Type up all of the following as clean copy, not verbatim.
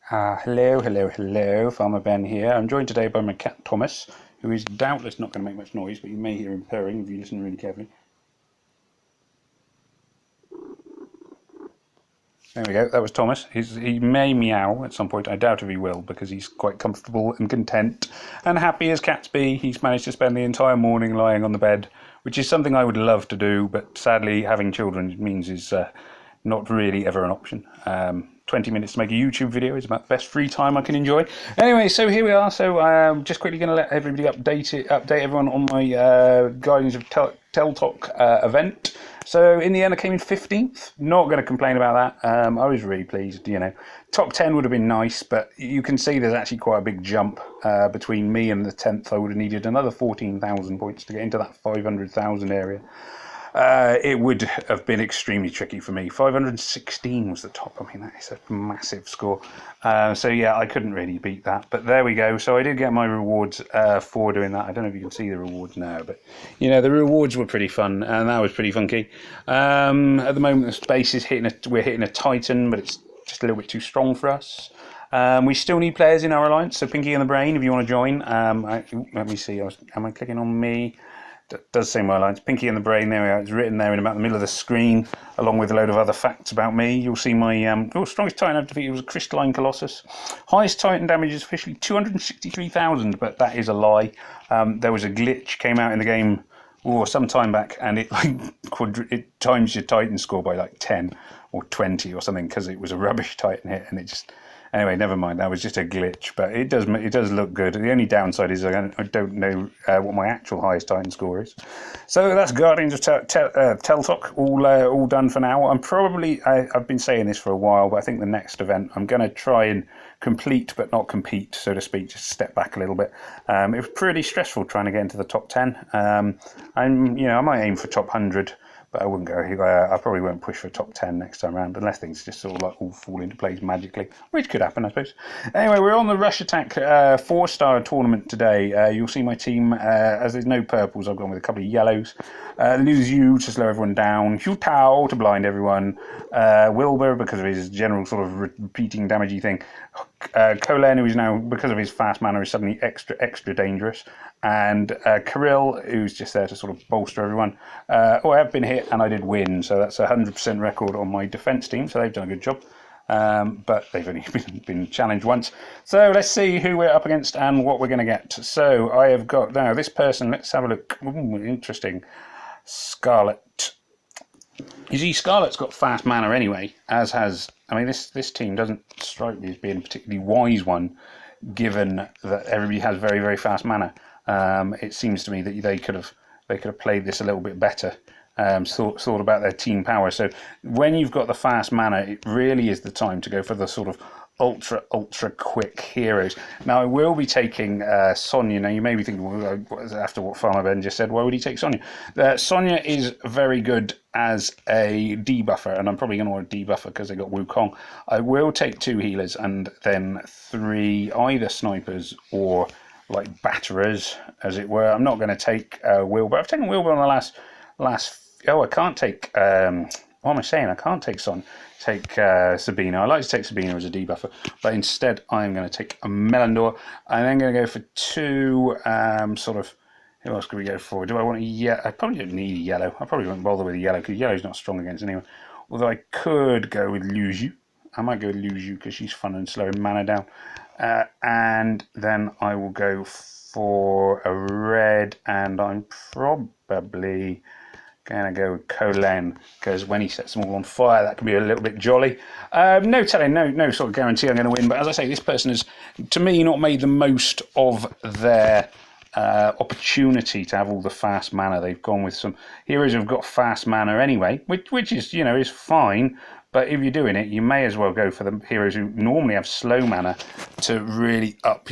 Hello, Farmer Ben here. I'm joined today by my cat Thomas, who is doubtless not going to make much noise, but you may hear him purring if you listen really carefully. There we go, that was Thomas. He may meow at some point, I doubt if he will, because he's quite comfortable and content and happy as cats be. He's managed to spend the entire morning lying on the bed, which is something I would love to do, but sadly having children means is not really ever an option. 20 minutes to make a YouTube video is about the best free time I can enjoy. Anyway, so here we are. So I'm just quickly going to let everybody update everyone on my Guardians of Teltok event. So in the end, I came in 15th. Not going to complain about that. I was really pleased. Top 10 would have been nice, but you can see there's actually quite a big jump between me and the 10th. I would have needed another 14,000 points to get into that 500,000 area. It would have been extremely tricky for me. 516 was the top. I mean, that is a massive score. So yeah, I couldn't really beat that. But there we go. So I did get my rewards for doing that. I don't know if you can see the rewards now, but the rewards were pretty fun, and that was pretty funky. At the moment, the space is we're hitting a Titan, but it's just a little bit too strong for us. We still need players in our alliance. So Pinky and the Brain, if you want to join. Let me see. Am I clicking on me? That does say my lines. Pinky and the Brain, there we are. It's written there in about the middle of the screen, along with a load of other facts about me. You'll see my strongest Titan I've defeated was a Crystalline Colossus. Highest Titan damage is officially 263,000, but that is a lie. There was a glitch, came out in the game some time back, and it it times your Titan score by like 10 or 20 or something, because it was a rubbish Titan hit, and it just... Anyway, never mind. That was just a glitch, but it does look good. The only downside is I don't know what my actual highest Titan score is. So that's Guardians of Teltok all done for now. I've been saying this for a while, but I think the next event I'm going to try and complete but not compete, so to speak. Just step back a little bit. It was pretty stressful trying to get into the top 10. I might aim for top 100. But I wouldn't go. I probably won't push for top 10 next time around, unless things just sort of like all fall into place magically, which could happen, I suppose. Anyway, we're on the Rush Attack 4-star tournament today. You'll see my team, as there's no purples, I've gone with a couple of yellows. Lose You to slow everyone down. Hu Tao to blind everyone. Wilbur, because of his general sort of repeating damagey thing. Kolen, who is now, because of his fast mana, is suddenly extra dangerous. And Kirill, who's just there to sort of bolster everyone. I have been hit and I did win, so that's a 100% record on my defence team, so they've done a good job. But they've only been challenged once. So let's see who we're up against and what we're going to get. So I have got now this person. Let's have a look. Ooh, interesting. Scarlet. You see, Scarlet's got fast mana anyway, as has... I mean, this team doesn't strike me as being a particularly wise one, given that everybody has very, very fast mana. It seems to me that they could have played this a little bit better, thought about their team power. So when you've got the fast mana, it really is the time to go for the sort of ultra quick heroes. Now I will be taking Sonya. Now you may be thinking, well, after what Farmer Ben just said, why would he take Sonya? Sonya is very good as a debuffer, and I'm probably going to want a debuffer because they got Wukong. I will take 2 healers and then 3 either snipers or like batterers, as it were. I'm not going to take Wilbur. I've taken Wilbur on the last. I can't take. What am I saying? I can't take Sabina. I like to take Sabina as a debuffer, but instead I'm going to take a Melandor. I'm then going to go for 2 sort of. Who else could we go for? Do I want a yellow? I probably don't need a yellow. I probably won't bother with a yellow because yellow's not strong against anyone. Although I could go with Luju. I might go with Luju because she's fun and slowing mana down. And then I will go for a red, and I'm probably going to go with Kolen, because when he sets them all on fire, that can be a little bit jolly. No telling, no sort of guarantee I'm going to win, but as I say, this person has, to me, not made the most of their opportunity to have all the fast mana. They've gone with some heroes who've got fast mana anyway, which is, is fine. But if you're doing it, you may as well go for the heroes who normally have slow mana to really up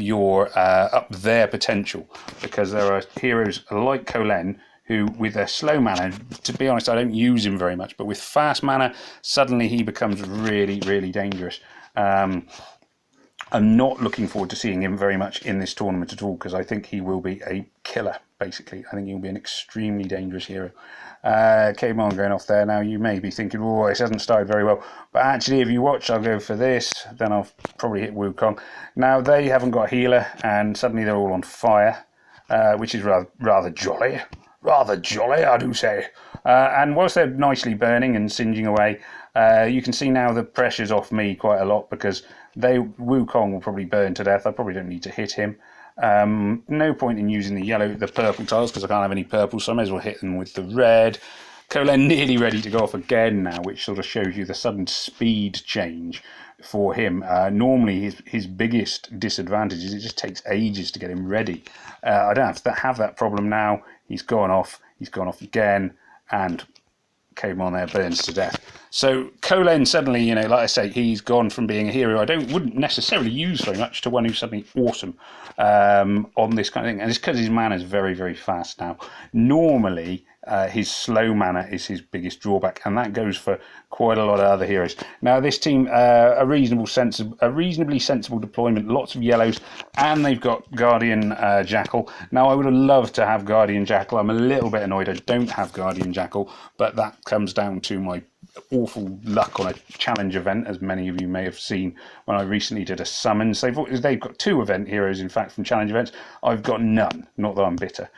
their potential, because there are heroes like Kolen who, with their slow mana, to be honest, I don't use him very much, but with fast mana, suddenly he becomes really, really dangerous. I'm not looking forward to seeing him very much in this tournament at all, because I think he will be a killer, basically. I think he'll be an extremely dangerous hero. Caveman going off there. Now, you may be thinking, oh, this hasn't started very well. But actually, if you watch, I'll go for this. Then I'll probably hit Wukong. Now, they haven't got a healer, and suddenly they're all on fire, which is rather jolly. Rather jolly, I do say. And whilst they're nicely burning and singeing away, you can see now the pressure's off me quite a lot, because Wukong will probably burn to death. I probably don't need to hit him. No point in using the purple tiles, because I can't have any purple, so I may as well hit them with the red. Colen nearly ready to go off again now, which sort of shows you the sudden speed change for him. Normally his biggest disadvantage is it just takes ages to get him ready. I don't have that problem now. He's gone off again, and Caveman there burns to death. So Colen suddenly, like I say, he's gone from being a hero I wouldn't necessarily use very much to one who's suddenly awesome on this kind of thing. And it's because his mana is very, very fast now. Normally, his slow mana is his biggest drawback, and that goes for quite a lot of other heroes. Now, this team, a reasonably sensible deployment, lots of yellows, and they've got Guardian Jackal. Now, I would have loved to have Guardian Jackal. I'm a little bit annoyed I don't have Guardian Jackal, but that comes down to my awful luck on a challenge event, as many of you may have seen when I recently did a summons. They've got 2 event heroes, in fact, from challenge events. I've got none, not that I'm bitter.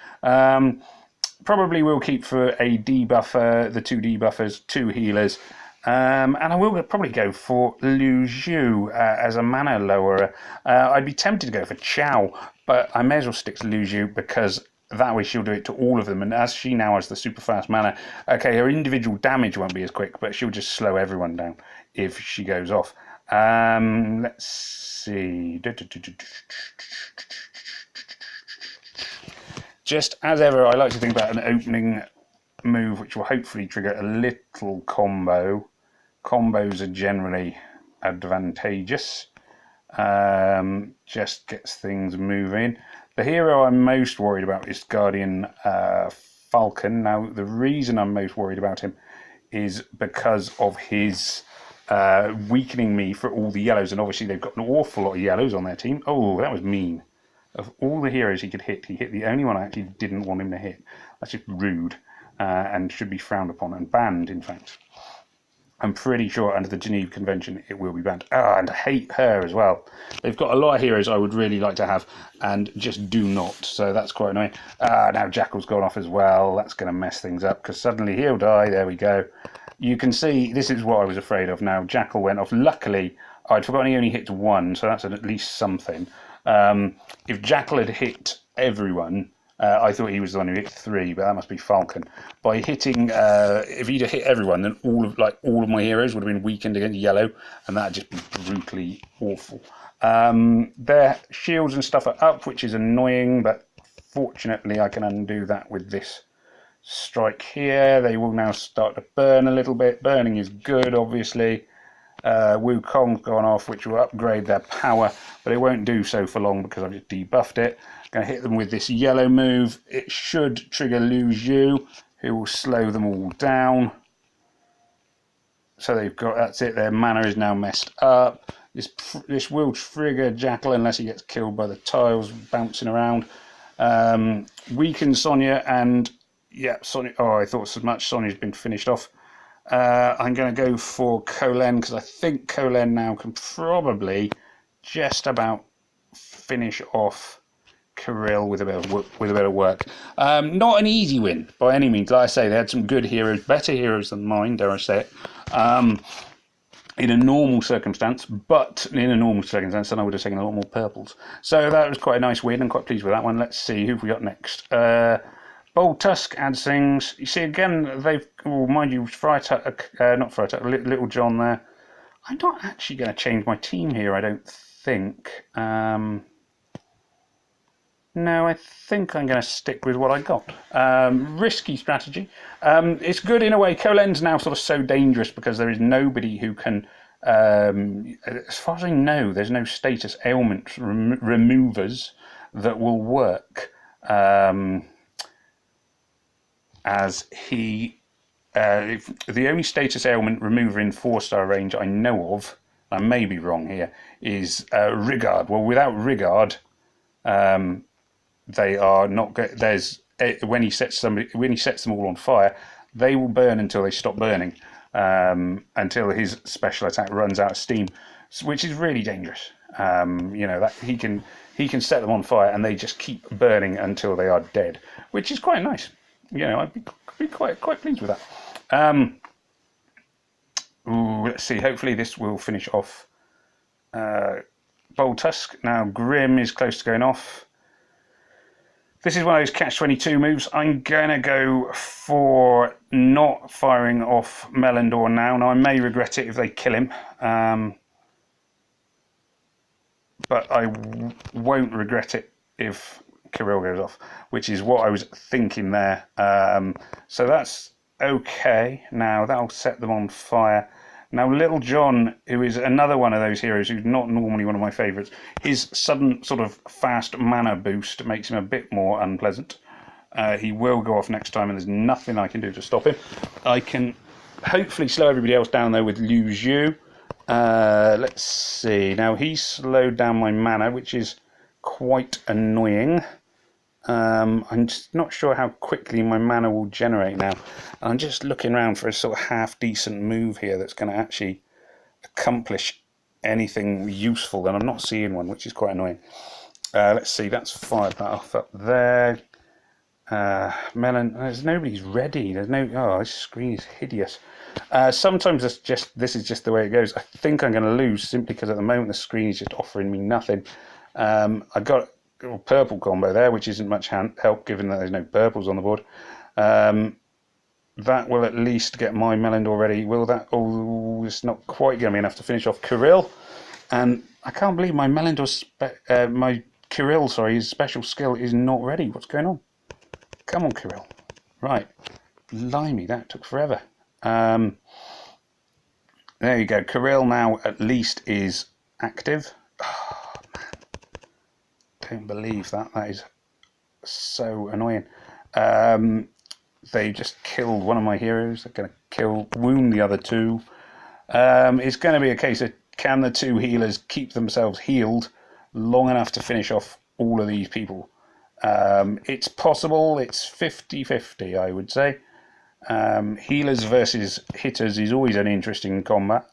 Probably will keep for a debuffer, the 2 debuffers, 2 healers, and I will probably go for Lu Zhu as a mana lowerer. I'd be tempted to go for Chow, but I may as well stick to Lu Zhu, because that way she'll do it to all of them, and as she now has the super fast mana, okay, her individual damage won't be as quick, but she'll just slow everyone down if she goes off. Let's see. Just as ever, I like to think about an opening move which will hopefully trigger a little combo. Combos are generally advantageous. Just gets things moving. The hero I'm most worried about is Guardian Falcon. Now, the reason I'm most worried about him is because of his weakening me for all the yellows, and obviously they've got an awful lot of yellows on their team. Oh, that was mean. Of all the heroes he could hit, he hit the only one I actually didn't want him to hit. That's just rude, and should be frowned upon and banned, in fact. I'm pretty sure under the Geneva Convention it will be banned. And I hate her as well. They've got a lot of heroes I would really like to have and just do not. So that's quite annoying. Now Jackal's gone off as well. That's going to mess things up, because suddenly he'll die. There we go. You can see this is what I was afraid of. Now Jackal went off. Luckily, I'd forgotten he only hit 1, so that's at least something. If Jackal had hit everyone, I thought he was the one who hit 3, but that must be Falcon. By hitting, if he'd have hit everyone, then all of my heroes would have been weakened against yellow, and that'd just be brutally awful. Their shields and stuff are up, which is annoying, but fortunately I can undo that with this strike here. They will now start to burn a little bit. Burning is good, obviously. Wukong's gone off, which will upgrade their power, but it won't do so for long because I've just debuffed it. Going to hit them with this yellow move. It should trigger Lu Zhu, who will slow them all down. So that's it, their mana is now messed up. This will trigger Jackal unless he gets killed by the tiles bouncing around. Weaken Sonya, and yeah, Sonya, I thought so much. Sonya's been finished off. I'm going to go for Colen, because I think Colen now can probably just about finish off Kirill with a bit of work. Not an easy win by any means. Like I say, they had some good heroes, better heroes than mine, dare I say it, in a normal circumstance. But in a normal circumstance, then I would have taken a lot more purples. So that was quite a nice win. I'm quite pleased with that one. Let's see who we got next. Bold Tusk adds things. You see, again, mind you, not Freitag, Little John there. I'm not actually going to change my team here, I don't think. No, I think I'm going to stick with what I got. Risky strategy. It's good in a way. Colen's now sort of so dangerous because there is nobody who can, as far as I know, there's no status ailment removers that will work. As he, the only status ailment remover in 4-star range I know of I may be wrong here, is Rigard. Well, without Rigard, they are not. There's when he sets them all on fire, they will burn until they stop burning, until his special attack runs out of steam, which is really dangerous. That he can set them on fire and they just keep burning until they are dead, which is quite nice. I'd be quite pleased with that. Let's see. Hopefully this will finish off Bold Tusk. Now Grim is close to going off. This is one of those catch-22 moves. I'm going to go for not firing off Melindor now. Now, I may regret it if they kill him. But I won't regret it if Kirill goes off, which is what I was thinking there. So that's okay. Now, that'll set them on fire. Now, Little John, who is another one of those heroes who's not normally one of my favourites, his sudden sort of fast mana boost makes him a bit more unpleasant. He will go off next time, and there's nothing I can do to stop him. I can hopefully slow everybody else down, though, with Liu Zhu. Let's see. Now, he's slowed down my mana, which is quite annoying. I'm just not sure how quickly my mana will generate now. I'm just looking around for a sort of half-decent move here that's going to actually accomplish anything useful, and I'm not seeing one, which is quite annoying. Let's see, that's fired that off up there. There's nobody's ready. There's no. Oh, this screen is hideous. Sometimes this is just the way it goes. I think I'm going to lose simply because at the moment the screen is just offering me nothing. I got a purple combo there, which isn't much help given that there's no purples on the board. That will at least get my Melindor ready. Will that? Oh, it's not quite going to be enough to finish off Kirill. And I can't believe my Melindor, my Kirill, his special skill is not ready. What's going on? Come on, Kirill. Right. Blimey, that took forever. There you go. Kirill now at least is active. Oh, man. Don't believe that. That is so annoying. They just killed one of my heroes. They're going to wound the other two. It's going to be a case of, can the two healers keep themselves healed long enough to finish off all of these people? It's possible. It's 50-50, I would say. Healers versus hitters is always an interesting combat.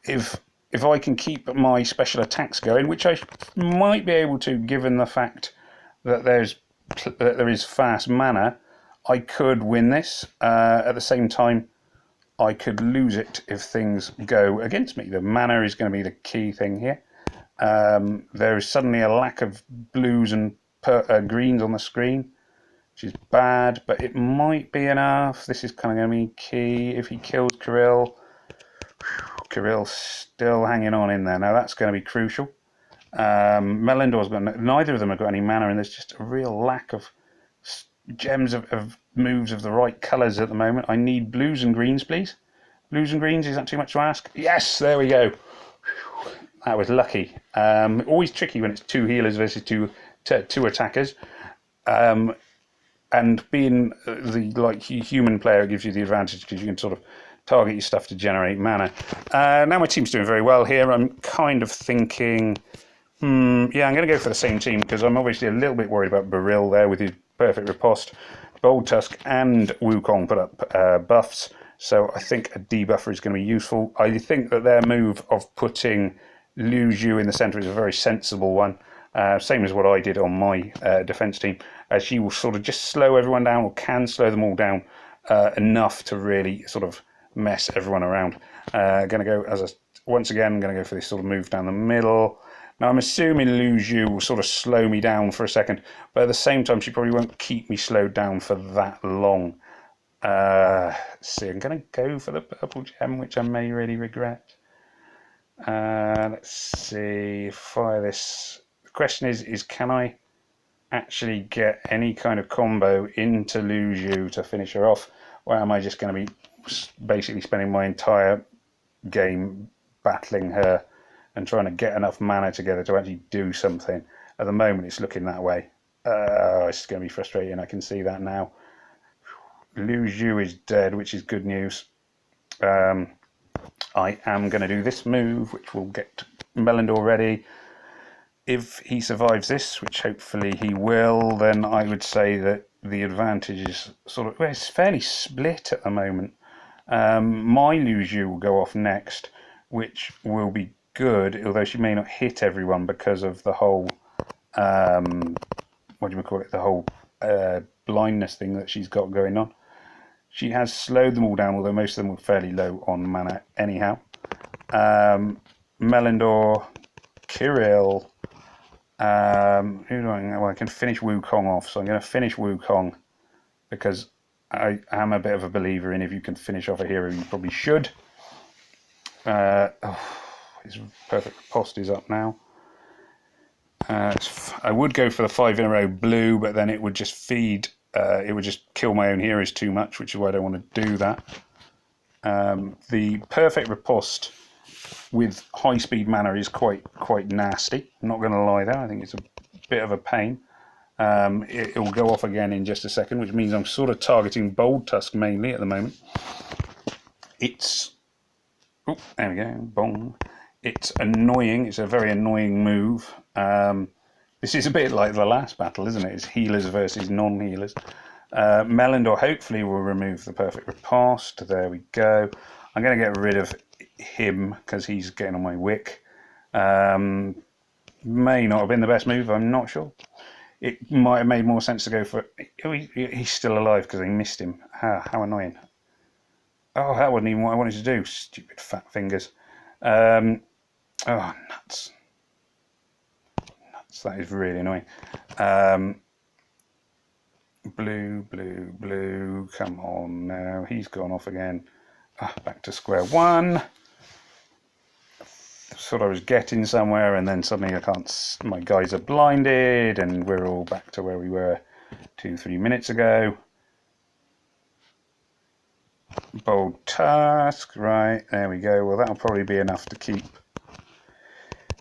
If I can keep my special attacks going, which I might be able to, given the fact that there is fast mana, I could win this. At the same time, I could lose it if things go against me. The mana is going to be the key thing here. There is suddenly a lack of blues and greens on the screen, which is bad, but it might be enough. This is kind of going to be key. If he kills Kirill, Kirill's still hanging on in there. Now that's going to be crucial. Melindor's got neither of them have got any mana, and there's just a real lack of gems of moves of the right colours at the moment. I need blues and greens, please. Blues and greens, is that too much to ask? Yes, there we go. That was lucky. Always tricky when it's two healers versus two attackers. And being the human player, it gives you the advantage because you can sort of target your stuff to generate mana. Now my team's doing very well here. I'm kind of thinking, yeah, I'm going to go for the same team because I'm obviously a little bit worried about Beryl there with his perfect riposte. Bold Tusk and Wukong put up buffs, so I think a debuffer is going to be useful. I think that their move of putting Liu Zhu in the centre is a very sensible one. Same as what I did on my defence team. She will sort of just slow everyone down, or can slow them all down enough to really sort of mess everyone around. Going to go, once again, going to go for this sort of move down the middle. Now I'm assuming Liu Zhu will sort of slow me down for a second, but at the same time she probably won't keep me slowed down for that long. See, I'm going to go for the purple gem, which I may really regret. Let's see, fire this. The question is can I actually get any kind of combo into Liu Zhu to finish her off, or am I just going to be basically spending my entire game battling her and trying to get enough mana together to actually do something? At the moment it's looking that way. It's going to be frustrating, I can see that now. Liu Zhu is dead, which is good news. I am going to do this move, which will get Melindor ready. If he survives this, which hopefully he will, then I would say that the advantage is sort of, well, it's fairly split at the moment. My Luju will go off next, which will be good, although she may not hit everyone because of the whole, what do you call it, the whole blindness thing that she's got going on. She has slowed them all down, although most of them were fairly low on mana anyhow. Melindor, Kirill, who do I? Well, I can finish Wukong off, so I'm going to finish Wukong because I am a bit of a believer in if you can finish off a hero, you probably should. His perfect riposte is up now. I would go for the 5 in a row blue, but then it would just feed. It would just kill my own heroes too much, which is why I don't want to do that. The perfect riposte with high speed mana is quite nasty. I'm not going to lie there. I think it's a bit of a pain. It will go off again in just a second, which means I'm sort of targeting Bold Tusk mainly at the moment. It's there we go, bong. It's annoying. It's a very annoying move. This is a bit like the last battle, isn't it? It's healers versus non-healers. Melindor hopefully will remove the perfect riposte. There we go. I'm going to get rid of him because he's getting on my wick. May not have been the best move, I'm not sure. It might have made more sense to go for... he's still alive because I missed him. How annoying. Oh, that wasn't even what I wanted to do. Stupid fat fingers. Oh, nuts. Nuts, that is really annoying. Blue. Come on now. He's gone off again. Back to square one. Thought I was getting somewhere, and then suddenly I can't. My guys are blinded, and we're all back to where we were 2-3 minutes ago. Bold Tusk, right, there we go. Well, that'll probably be enough to keep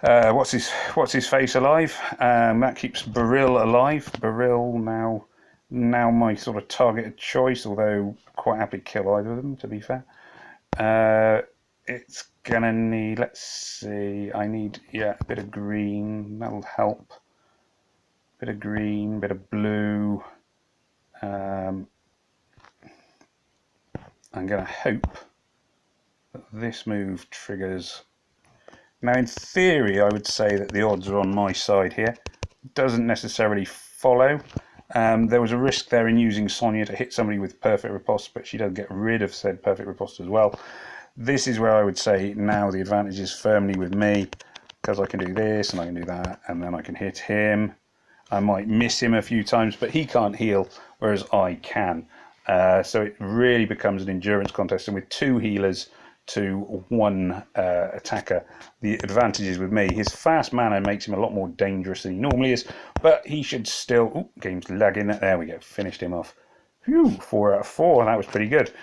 what's his face alive. That keeps Beryl alive. Beryl now my sort of targeted choice, although quite happy to kill either of them, to be fair. It's gonna need, let's see, I need, a bit of green, that'll help. Bit of green, bit of blue. I'm going to hope that this move triggers. Now, in theory, I would say that the odds are on my side here. Doesn't necessarily follow. There was a risk there in using Sonya to hit somebody with perfect riposte, but she does get rid of said perfect riposte as well. This is where I would say now the advantage is firmly with me, because I can do this and I can do that, and then I can hit him. I might miss him a few times, but he can't heal, whereas I can. So it really becomes an endurance contest, and with 2 healers to 1 attacker, the advantage is with me. His fast mana makes him a lot more dangerous than he normally is, but he should still... Ooh, game's lagging. There we go, finished him off. Phew, 4 out of 4, that was pretty good.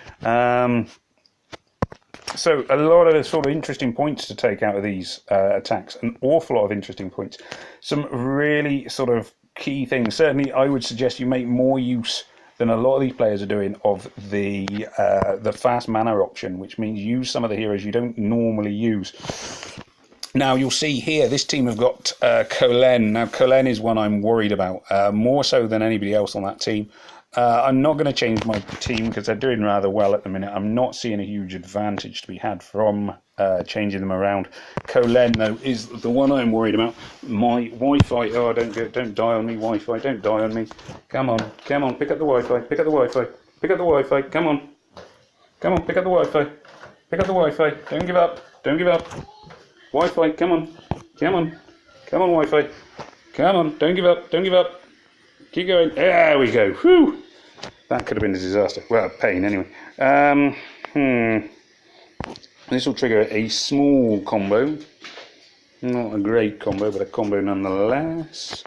So a lot of sort of interesting points to take out of these attacks, an awful lot of interesting points. Some really sort of key things. Certainly I would suggest you make more use than a lot of these players are doing of the fast mana option, which means use some of the heroes you don't normally use. Now you'll see here, this team have got Colen. Now Colen is one I'm worried about, more so than anybody else on that team. I'm not going to change my team because they're doing rather well at the minute. I'm not seeing a huge advantage to be had from changing them around. Colen, though, is the one I'm worried about. My Wi-Fi, oh, don't die on me, Wi-Fi, don't die on me. Come on, pick up the Wi-Fi, pick up the Wi-Fi, pick up the Wi-Fi, come on, pick up the Wi-Fi, pick up the Wi-Fi, don't give up, Wi-Fi, come on, Wi-Fi, come on, don't give up. Keep going. There we go. Whew. That could have been a disaster. Well, pain anyway. This will trigger a small combo. Not a great combo, but a combo nonetheless.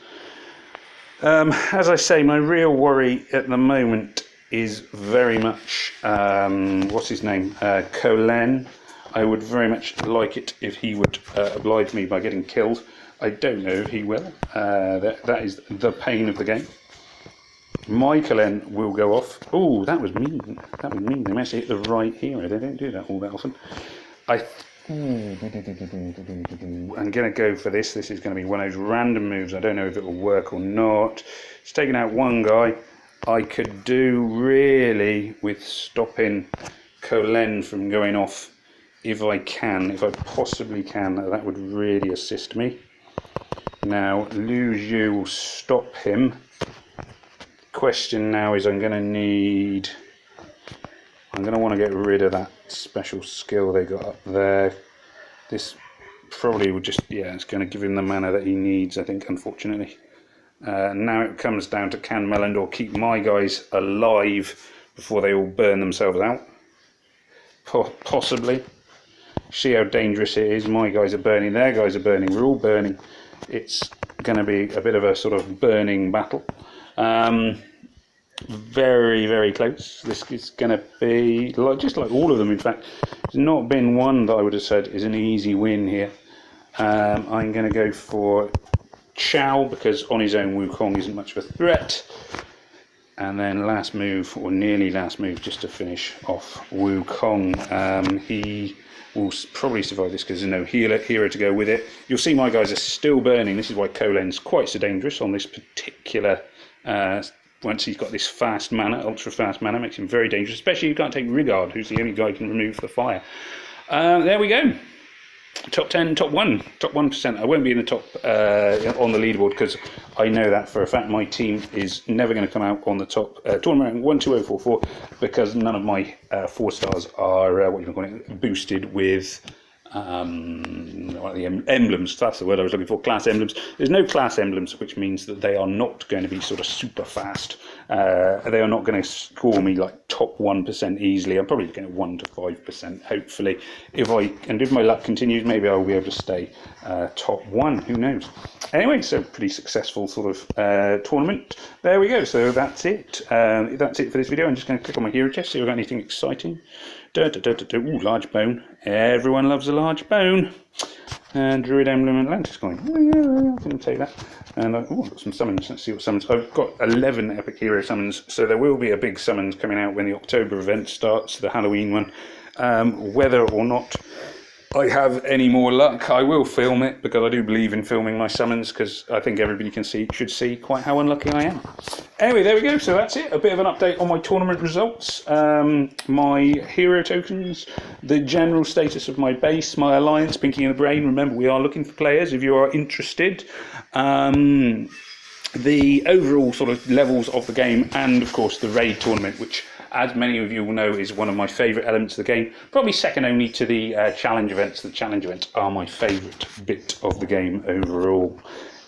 As I say, my real worry at the moment is very much, what's his name? Colen. I would very much like it if he would oblige me by getting killed. I don't know if he will. That is the pain of the game. My Colen will go off. Oh, that was mean. They managed to hit the right hero. They don't do that all that often. I'm going to go for this. This is going to be one of those random moves. I don't know if it will work or not. It's taking out one guy. I could do really with stopping Colen from going off if I possibly can. That would really assist me. Now, Lu Zhu will stop him. Question now is I'm going to want to get rid of that special skill they got up there. This probably would just, it's going to give him the mana that he needs, I think, unfortunately. Now it comes down to, can Melindor keep my guys alive before they all burn themselves out? Possibly. See how dangerous it is. My guys are burning, their guys are burning, we're all burning. It's going to be a bit of a sort of burning battle. Very, very close. This is going to be, just like all of them, in fact. There's not been one that I would have said is an easy win here. I'm going to go for Chow, because on his own Wukong isn't much of a threat. And then last move, or nearly last move, just to finish off Wukong. He will probably survive this because there's no hero to go with it. You'll see my guys are still burning. This is why Colen's quite so dangerous on this particular... once he's got this fast mana, ultra fast mana, makes him very dangerous, especially if you can't take Rigard, who's the only guy who can remove the fire. There we go. Top 10, top 1%. I won't be in the top on the leaderboard because I know that for a fact. My team is never going to come out on the top tournament 12044 because none of my 4 stars are boosted with the emblems. That's the word I was looking for. Class emblems. There's no class emblems, which means that they are not going to be sort of super fast. They are not going to score me like top 1% easily. I'm probably going to 1 to 5%. Hopefully, if my luck continues, maybe I'll be able to stay top 1. Who knows? Anyway, so pretty successful sort of tournament. There we go. So that's it. That's it for this video. I'm just going to click on my hero chest, see if I've got anything exciting. Ooh, large bone. Everyone loves a large bone. And Druid Emblem Atlantis coin. Oh, yeah, I can take that. And I've got some summons. Let's see what summons. I've got 11 Epic Hero summons, so there will be a big summons coming out when the October event starts, the Halloween one. Whether or not I have any more luck, I will film it because I do believe in filming my summons because I think everybody should see quite how unlucky I am. Anyway, there we go. So that's it. A bit of an update on my tournament results, my hero tokens, the general status of my base, my alliance, Pinky in the Brain. Remember, we are looking for players if you are interested. The overall sort of levels of the game, and of course the raid tournament, which, as many of you will know, is one of my favourite elements of the game. Probably second only to the challenge events. The challenge events are my favourite bit of the game overall.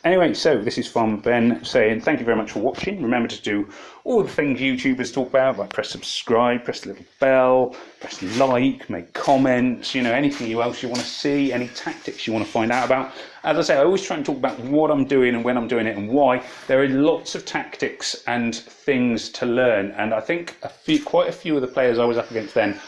Anyway, so this is Farmer Ben saying thank you very much for watching. Remember to do all the things YouTubers talk about, like press subscribe, press the little bell, press like, make comments, anything else you want to see, any tactics you want to find out about. As I say, I always try and talk about what I'm doing and when I'm doing it and why. There are lots of tactics and things to learn, and I think quite a few of the players I was up against then,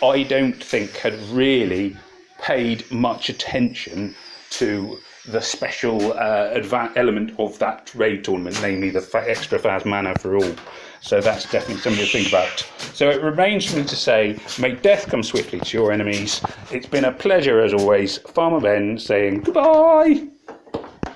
I don't think had really paid much attention to the special element of that raid tournament, namely the extra fast mana for all. So that's definitely something to think about. So it remains for me to say, may death come swiftly to your enemies. It's been a pleasure as always. Farmer Ben saying goodbye.